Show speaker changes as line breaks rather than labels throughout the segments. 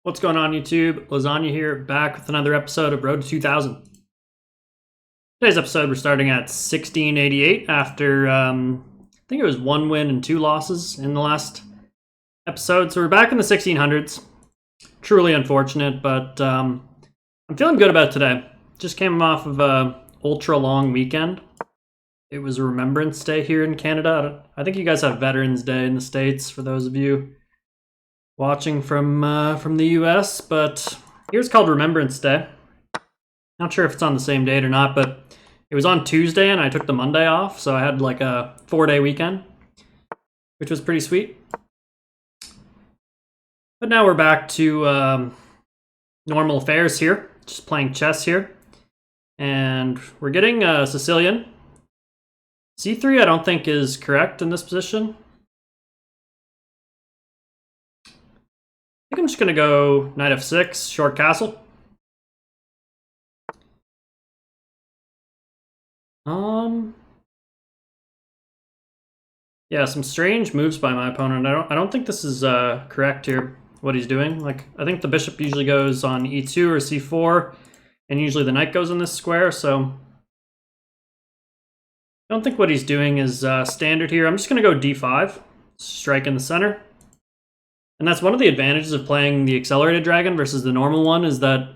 What's going on, YouTube? Lasagna here, back with another episode of Road to 2000. Today's episode, we're starting at 1688 after, I think it was 1 win and 2 losses in the last episode. So we're back in the 1600s. Truly unfortunate, but I'm feeling good about today. Just came off of a ultra long weekend. It was a Remembrance Day here in Canada. I think you guys have Veterans Day in the States, for those of you watching from the US, but here's called Remembrance Day. Not sure if it's on the same date or not, but it was on Tuesday and I took the Monday off, so I had like a 4-day weekend, which was pretty sweet. But now we're back to normal affairs here, just playing chess here. And we're getting Sicilian. C3 I don't think is correct in this position. I think I'm just going to go knight f6, short castle. Yeah, some strange moves by my opponent. I don't think this is correct here, what he's doing. Like, I think the bishop usually goes on e2 or c4, and usually the knight goes in this square, so I don't think what he's doing is standard here. I'm just going to go d5, strike in the center. And that's one of the advantages of playing the accelerated dragon versus the normal one, is that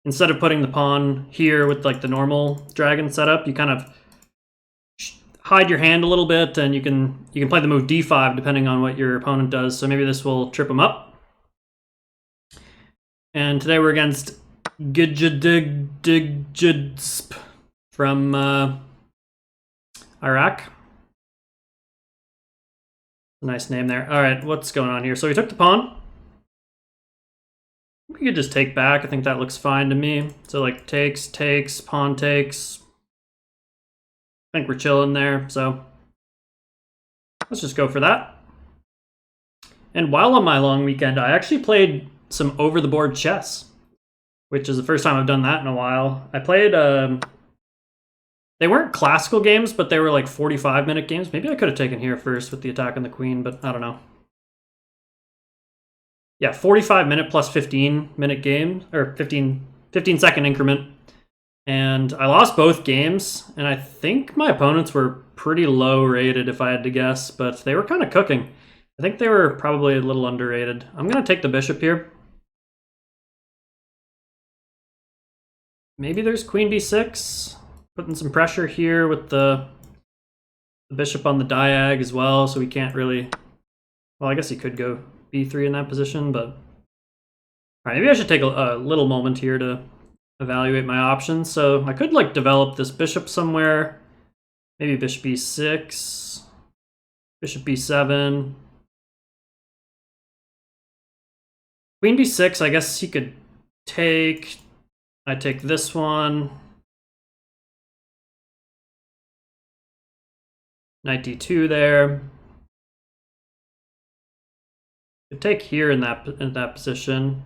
instead of putting the pawn here with like the normal dragon setup, you kind of hide your hand a little bit, and you can play the move d5 depending on what your opponent does. So maybe this will trip him up. And today we're against Gidjadigsp from Iraq. Nice name there. All right, what's going on here? So he took the pawn. We could just take back. I think that looks fine to me. So like takes, pawn takes. I think we're chilling there, so let's just go for that. And while on my long weekend, I actually played some over-the-board chess, which is the first time I've done that in a while. I played, they weren't classical games, but they were like 45-minute games. Maybe I could have taken here first with the attack on the queen, but I don't know. Yeah, 45-minute plus 15-minute game, or 15-second increment. And I lost both games, and I think my opponents were pretty low rated if I had to guess, but they were kind of cooking. I think they were probably a little underrated. I'm going to take the bishop here. Maybe there's queen b6. Putting some pressure here with the bishop on the diag as well, so we can't really... Well, I guess he could go b3 in that position, but... Alright, maybe I should take a little moment here to evaluate my options. So I could like develop this bishop somewhere. Maybe bishop b6, bishop b7. Queen b6, I guess he could take... I take this one. Knight d2 there. Could take here in that position.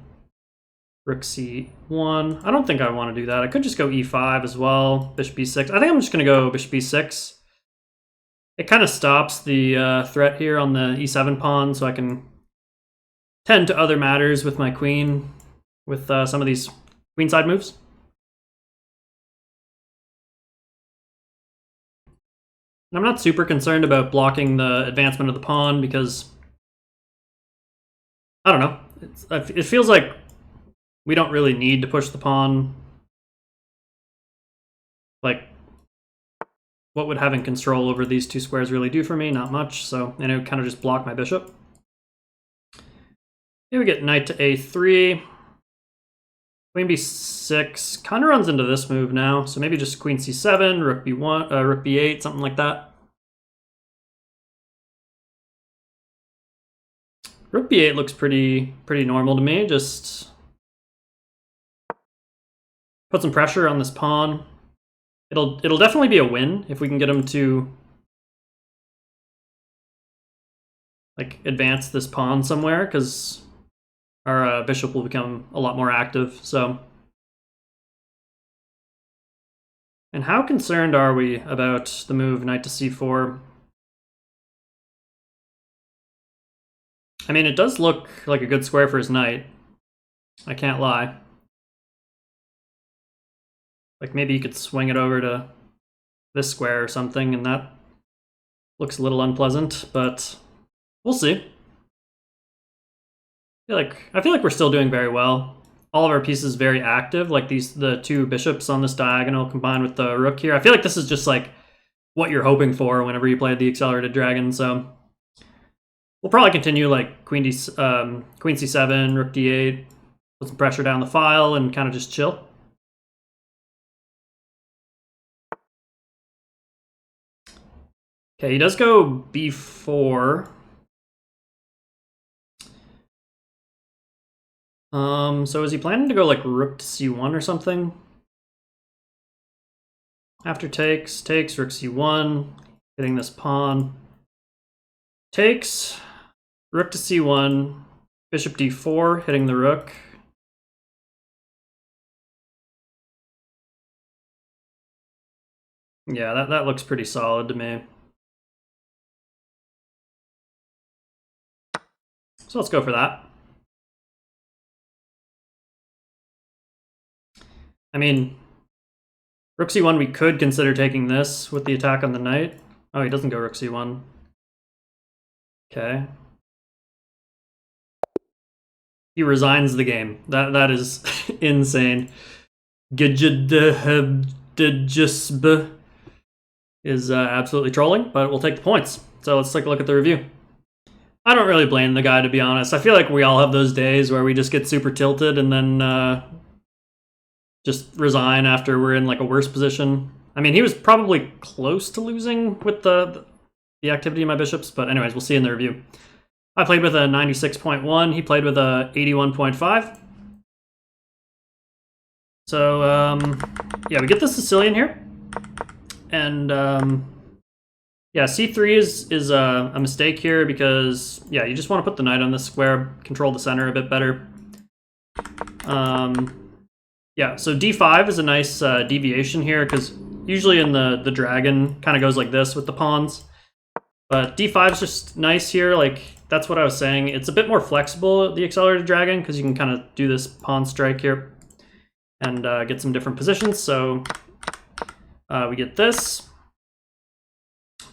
Rook c1. I don't think I want to do that. I could just go e5 as well. Bishop b6. I think I'm just going to go bishop b6. It kind of stops the threat here on the e7 pawn, so I can tend to other matters with my queen, with some of these queenside moves. And I'm not super concerned about blocking the advancement of the pawn because, I don't know, it feels like we don't really need to push the pawn. Like, what would having control over these two squares really do for me? Not much, so, and it would kind of just block my bishop. Here we get knight to a3. Queen b6 kind of runs into this move now, so maybe just queen c7, rook b1, rook b8, something like that. Rook b8 looks pretty normal to me. Just put some pressure on this pawn. It'll definitely be a win if we can get him to like advance this pawn somewhere, because our bishop will become a lot more active. So, and how concerned are we about the move knight to c4? I mean, it does look like a good square for his knight. I can't lie. Like, maybe you could swing it over to this square or something, and that looks a little unpleasant, but we'll see. I feel like we're still doing very well. All of our pieces very active, like the two bishops on this diagonal combined with the rook here. I feel like this is just like what you're hoping for whenever you play the accelerated dragon, so we'll probably continue like queen c7, rook d8, put some pressure down the file, and kind of just chill. Okay, he does go b4. So is he planning to go like rook to c1 or something? After takes, rook c1, hitting this pawn. Takes, rook to c1, bishop d4, hitting the rook. Yeah, that looks pretty solid to me. So let's go for that. I mean, rook c1, we could consider taking this with the attack on the knight. Oh, he doesn't go rook c1. Okay. He resigns the game. That is insane. Gijidhebdijisb is absolutely trolling, but we'll take the points. So let's take a look at the review. I don't really blame the guy, to be honest. I feel like we all have those days where we just get super tilted and then just resign after we're in like a worse position. I mean, he was probably close to losing with the activity of my bishops, but anyways, we'll see in the review. I played with a 96.1. He played with a 81.5. So yeah, we get the Sicilian here, and yeah, c3 is a mistake here because yeah, you just want to put the knight on this square, control the center a bit better. Yeah, so d5 is a nice deviation here because usually in the dragon kind of goes like this with the pawns, but d5 is just nice here. Like that's what I was saying. It's a bit more flexible, the accelerated dragon, because you can kind of do this pawn strike here and get some different positions. So we get this.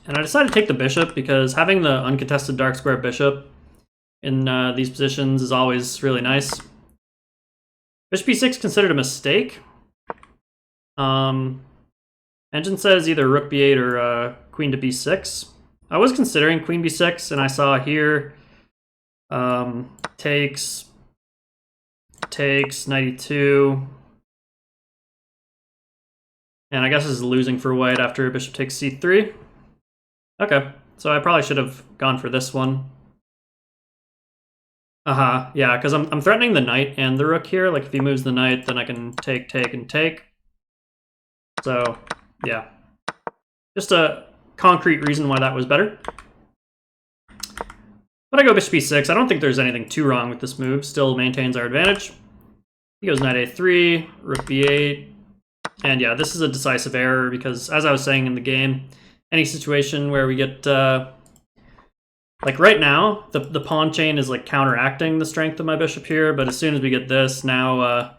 And I decided to take the bishop because having the uncontested dark square bishop in these positions is always really nice. Bishop b6 considered a mistake. Engine says either rook b8 or queen to b6. I was considering queen b6, and I saw here takes, knight e2. And I guess this is losing for white after bishop takes c3. Okay, so I probably should have gone for this one. Yeah, because I'm threatening the knight and the rook here. Like if he moves the knight, then I can take, and take. So yeah, just a concrete reason why that was better. But I go bishop b6. I don't think there's anything too wrong with this move. Still maintains our advantage. He goes knight a3, rook b8. And yeah, this is a decisive error because, as I was saying in the game, any situation where we get, like right now, the pawn chain is like counteracting the strength of my bishop here, but as soon as we get this, now,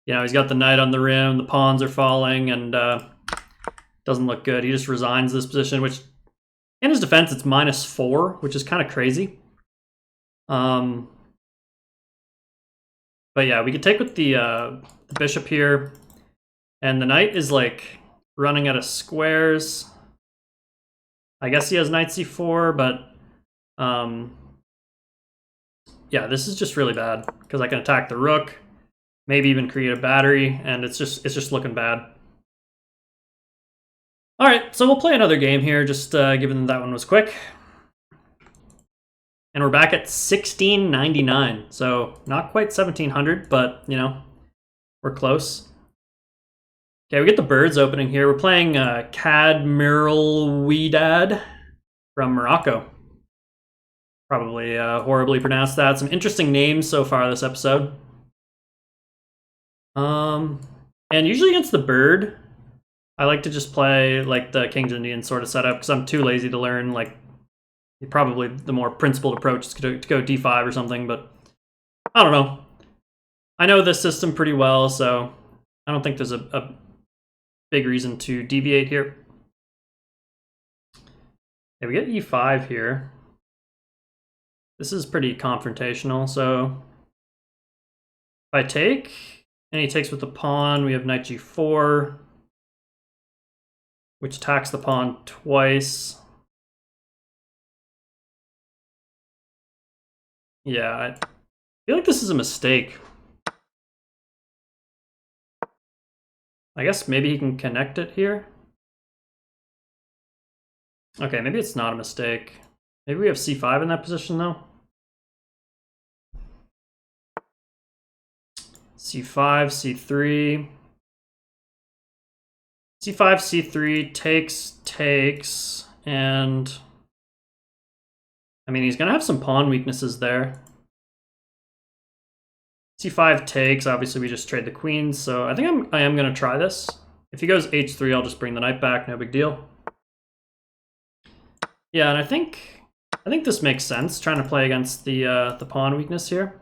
you know, he's got the knight on the rim, the pawns are falling, and doesn't look good. He just resigns this position, which, in his defense, it's -4, which is kind of crazy. But yeah, we could take with the bishop here, and the knight is like running out of squares. I guess he has knight c4, but yeah, this is just really bad because I can attack the rook, maybe even create a battery, and it's just looking bad. All right, so we'll play another game here, just given that one was quick. And we're back at 1699, so not quite 1700, but you know, we're close. Okay, we get the birds opening here. We're playing Kadmirul Widad from Morocco. Probably horribly pronounced that. Some interesting names so far this episode. And usually against the bird, I like to just play like the King's Indian sort of setup because I'm too lazy to learn like probably the more principled approach is to go d5 or something, but I don't know. I know this system pretty well, so I don't think there's a big reason to deviate here. Okay, we get e5 here. This is pretty confrontational, so if I take, and he takes with the pawn, we have knight g4, which attacks the pawn twice. Yeah, I feel like this is a mistake. I guess maybe he can connect it here. Okay, maybe it's not a mistake. Maybe we have c5 in that position, though. c5, c3. c5, c3, takes, and I mean, he's gonna have some pawn weaknesses there. c5 takes, obviously we just trade the queens, so I think I am gonna try this. If he goes h3, I'll just bring the knight back, no big deal. Yeah, and I think this makes sense, trying to play against the pawn weakness here.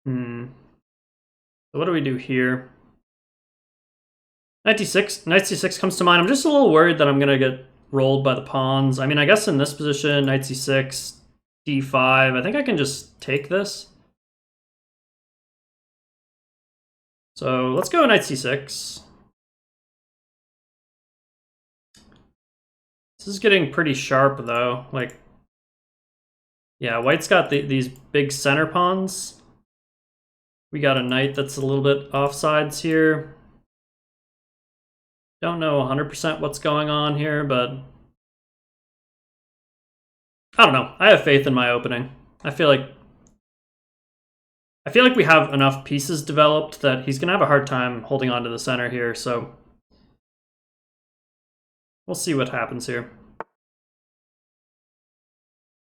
So what do we do here? Knight c6 comes to mind. I'm just a little worried that I'm gonna get rolled by the pawns. I mean, I guess in this position, knight c6, d5, I think I can just take this. So let's go knight c6. This is getting pretty sharp, though. Like, yeah, white's got these big center pawns. We got a knight that's a little bit offsides here. Don't know 100% what's going on here, but I don't know. I have faith in my opening. I feel like we have enough pieces developed that he's gonna have a hard time holding on to the center here, so we'll see what happens here.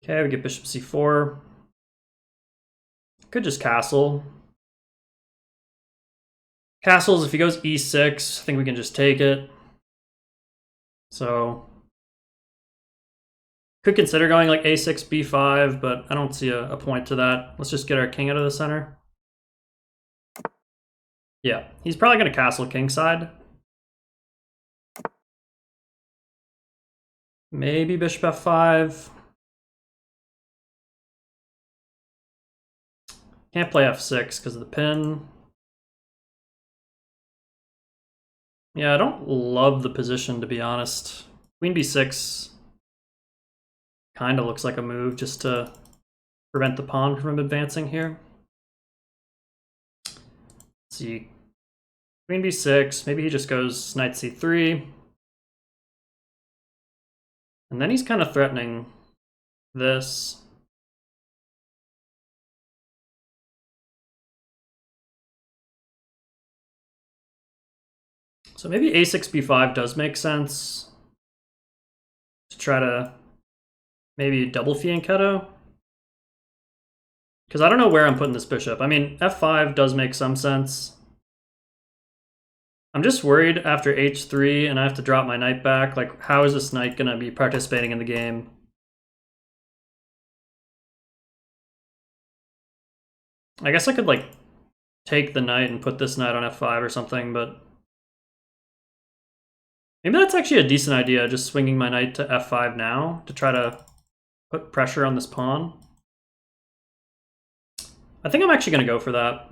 Okay, we get bishop c4. Could just castle. Castles, if he goes e6, I think we can just take it. So could consider going like a6, b5, but I don't see a point to that. Let's just get our king out of the center. Yeah, he's probably going to castle kingside. Maybe bishop f5. Can't play f6 because of the pin. Yeah, I don't love the position, to be honest. Queen b6 kind of looks like a move just to prevent the pawn from advancing here. Let's see. Queen b6, maybe he just goes knight c3. And then he's kind of threatening this. So maybe a6, b5 does make sense to try to maybe double fianchetto. Because I don't know where I'm putting this bishop. I mean, f5 does make some sense. I'm just worried after h3 and I have to drop my knight back. Like, how is this knight going to be participating in the game? I guess I could, like, take the knight and put this knight on f5 or something, but maybe that's actually a decent idea, just swinging my knight to f5 now to try to put pressure on this pawn. I think I'm actually going to go for that.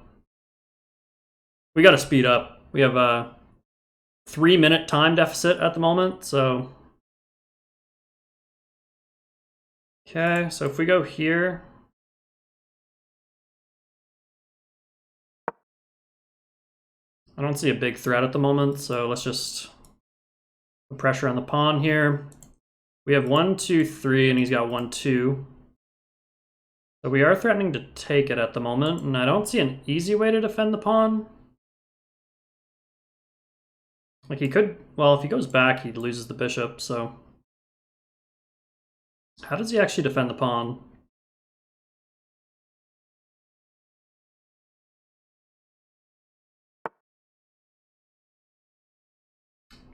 We got to speed up. We have a 3-minute time deficit at the moment, so... Okay, so if we go here... I don't see a big threat at the moment, so let's just put pressure on the pawn here. We have 1, 2, 3, and he's got 1, 2. So we are threatening to take it at the moment, and I don't see an easy way to defend the pawn. Like he could, well, if he goes back, he loses the bishop, so... How does he actually defend the pawn?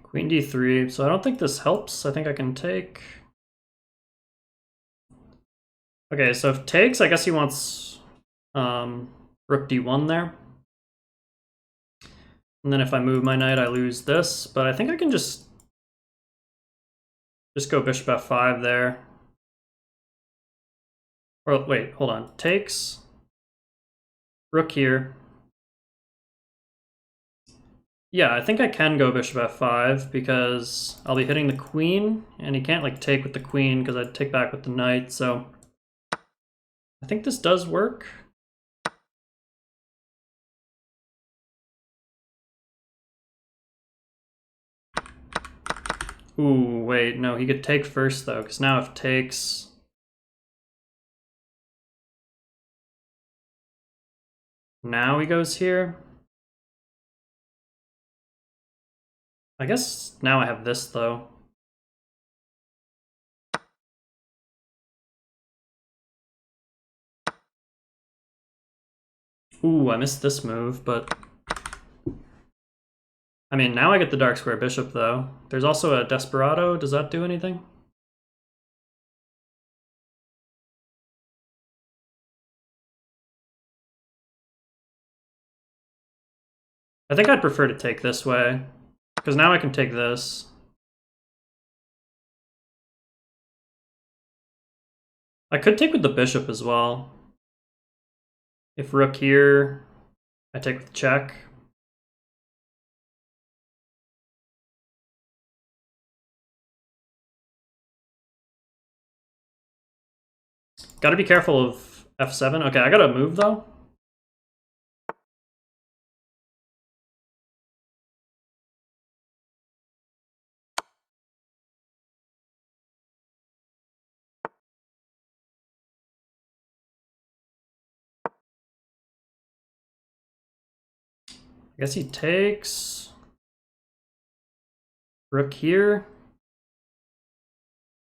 Queen d3, so I don't think this helps. I think I can take. Okay, so if takes, I guess he wants rook d1 there. And then if I move my knight, I lose this. But I think I can just go bishop f5 there. Or wait, hold on. Takes, rook here. Yeah, I think I can go bishop f5 because I'll be hitting the queen, and he can't like take with the queen because I'd take back with the knight, so I think this does work. Ooh, wait, no, he could take first though, because now if takes... Now he goes here. I guess now I have this though. Ooh, I missed this move, but... I mean, now I get the dark square bishop though. There's also a Desperado, does that do anything? I think I'd prefer to take this way, because now I can take this. I could take with the bishop as well. If rook here, I take with check. Gotta be careful of f7. Okay, I gotta move though. I guess he takes rook here.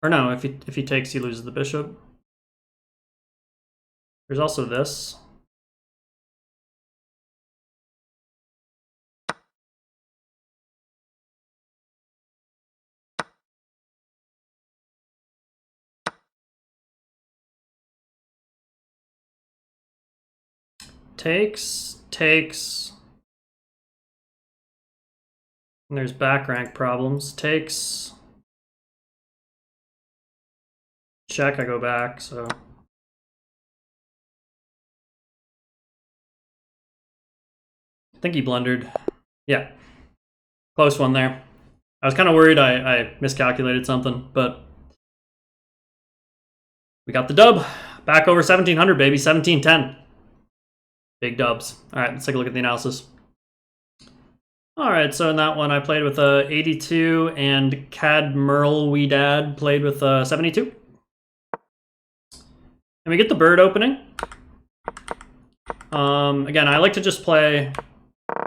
Or no, if he takes, he loses the bishop. There's also this. Takes. And there's back rank problems. Takes. Check, I go back, so. I think he blundered. Yeah. Close one there. I was kind of worried I miscalculated something, but we got the dub. Back over 1700, baby. 1710. Big dubs. All right, let's take a look at the analysis. All right, so in that one, I played with a 82, and Cad Merle Weedad played with a 72. And we get the bird opening. Again, I like to just play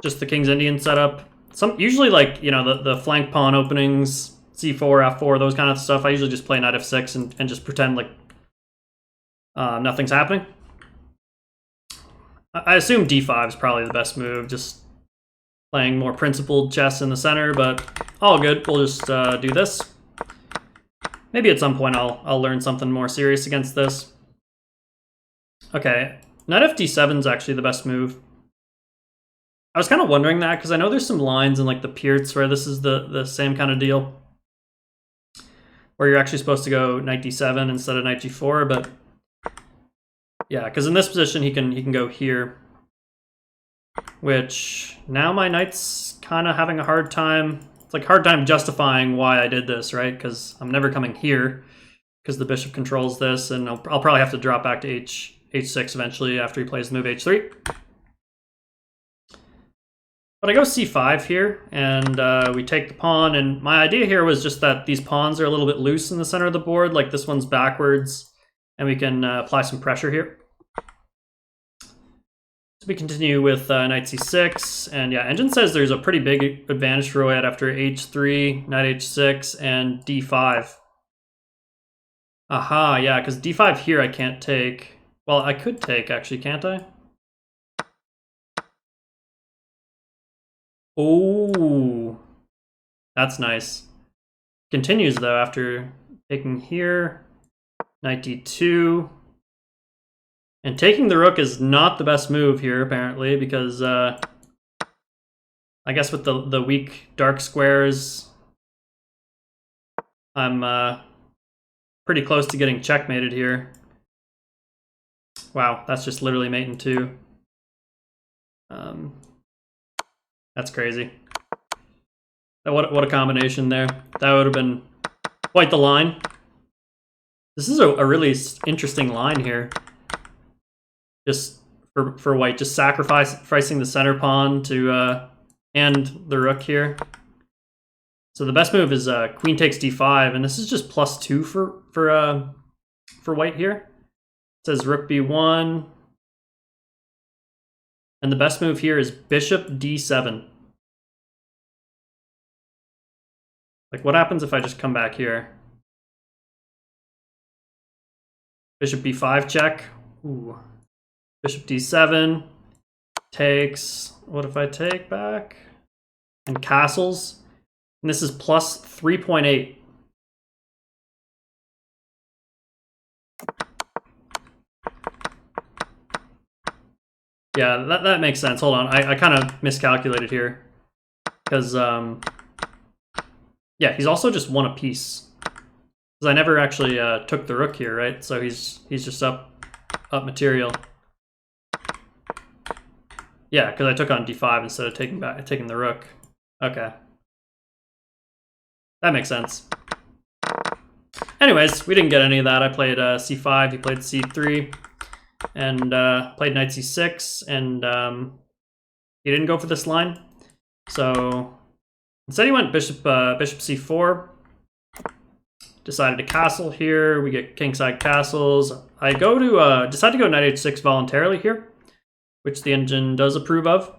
just the King's Indian setup. Usually, like, you know, the flank pawn openings, c4, f4, those kind of stuff. I usually just play knight f6 and just pretend like nothing's happening. I assume d5 is probably the best move, just playing more principled chess in the center, but all good. We'll just do this. Maybe at some point I'll learn something more serious against this. Okay, knight fd7 is actually the best move. I was kind of wondering that because I know there's some lines in like the Pirts where this is the same kind of deal, where you're actually supposed to go knight d7 instead of knight g4, but yeah, because in this position he can go here, which now my knight's kind of having a hard time. It's like hard time justifying why I did this, right? Because I'm never coming here because the bishop controls this, and I'll probably have to drop back to h6 eventually after he plays the move h3. But I go c5 here, and we take the pawn, and my idea here was just that these pawns are a little bit loose in the center of the board, like this one's backwards, and we can apply some pressure here. So we continue with knight c6, and yeah, Engine says there's a pretty big advantage for Royat after h3, knight h6, and d5. Aha, yeah, because d5 here I can't take. Well, I could take, actually, can't I? Oh, that's nice. Continues, though, after taking here, knight d2, And taking the rook is not the best move here, apparently, because I guess with the weak dark squares, I'm pretty close to getting checkmated here. Wow, that's just literally mate in 2. That's crazy. What a combination there. That would have been quite the line. This is a really interesting line here. Just for white, just sacrificing the center pawn to and the rook here. So the best move is queen takes d5, and this is just +2 for white here. It says rook b1, and the best move here is bishop d7. Like, what happens if I just come back here? Bishop b5 check. Ooh. Bishop d7 takes. What if I take back? And castles. And this is plus 3.8. Yeah, that makes sense. Hold on, I kind of miscalculated here. Because, yeah, he's also just one apiece. Because I never actually took the rook here, right? So he's just up material. Yeah, because I took on d5 instead of taking the rook. Okay. That makes sense. Anyways, we didn't get any of that. I played c5, he played c3, and played knight c6, and he didn't go for this line. So instead he went bishop c4. Decided to castle here. We get kingside castles. I go to decide to go knight h6 voluntarily here, which the engine does approve of.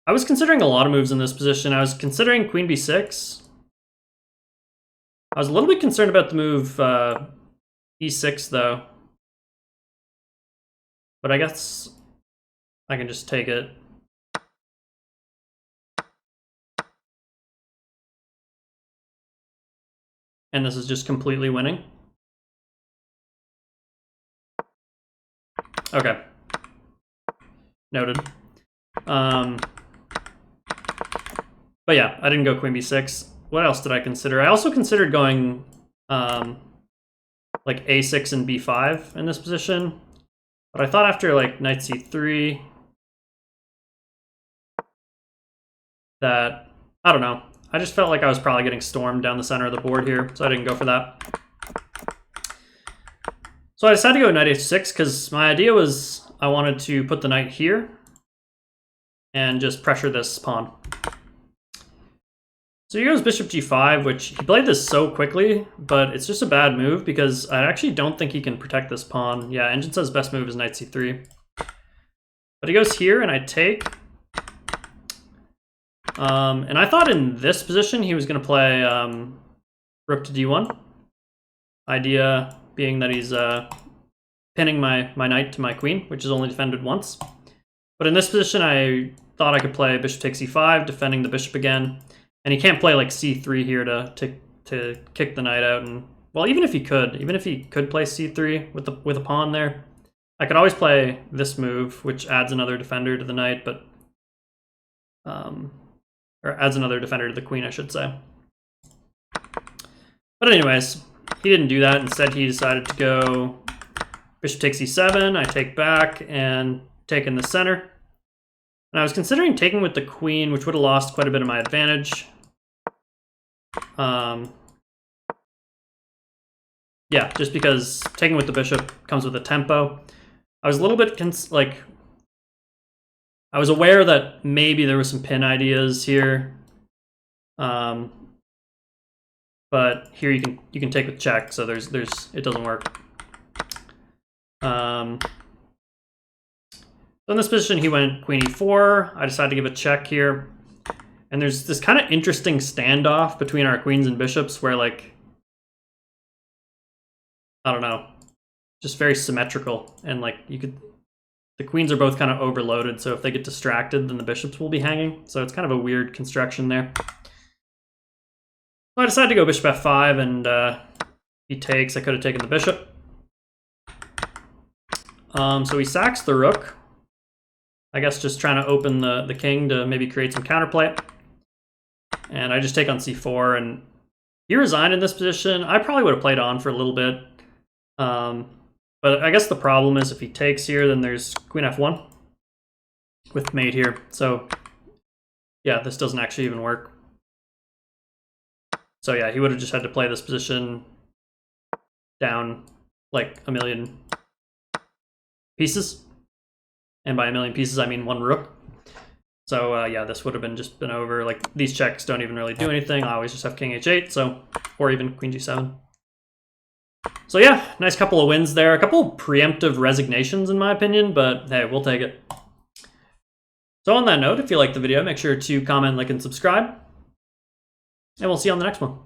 I was considering a lot of moves in this position. I was considering queen b6. I was a little bit concerned about the move e6 though. But I guess I can just take it. And this is just completely winning. Okay. Noted. But yeah, I didn't go queen b6. What else did I consider? I also considered going like a6 and b5 in this position. But I thought after like knight c3 that, I don't know. I just felt like I was probably getting stormed down the center of the board here, so I didn't go for that. So I decided to go knight h6 because my idea was I wanted to put the knight here and just pressure this pawn. So here goes bishop g5, which he played this so quickly, but it's just a bad move because I actually don't think he can protect this pawn. Yeah, engine says best move is knight c3. But he goes here and I take. And I thought in this position he was going to play rook to d1. Idea being that he's pinning my knight to my queen, which is only defended once. But in this position I thought I could play bishop takes e5, defending the bishop again. And he can't play like c3 here to kick the knight out. And well, even if he could play c3 with a pawn there, I could always play this move, which adds another defender to the knight, but or adds another defender to the queen, I should say. But anyways, he didn't do that. Instead, he decided to go bishop takes e7. I take back and take in the center. And I was considering taking with the queen, which would have lost quite a bit of my advantage. Yeah, just because taking with the bishop comes with a tempo. I was a little bit I was aware that maybe there were some pin ideas here. But here you can take with check, so it doesn't work. So in this position, he went queen e4. I decided to give a check here. And there's this kind of interesting standoff between our queens and bishops where, like, I don't know, just very symmetrical. And, like, the queens are both kind of overloaded, so if they get distracted, then the bishops will be hanging. So it's kind of a weird construction there. So I decided to go bishop f5, and he takes. I could have taken the bishop. So he sacks the rook. I guess just trying to open the king to maybe create some counterplay. And I just take on c4, and he resigned in this position. I probably would have played on for a little bit. But I guess the problem is if he takes here, then there's queen f1 with mate here. So yeah, this doesn't actually even work. So yeah, he would have just had to play this position down like a million pieces. And by a million pieces, I mean one rook. So yeah, this would have just been over. Like, these checks don't even really do anything. I always just have king h8, so, or even queen g7. So yeah, nice couple of wins there. A couple preemptive resignations in my opinion, but hey, we'll take it. So on that note, if you liked the video, make sure to comment, like, and subscribe. And we'll see you on the next one.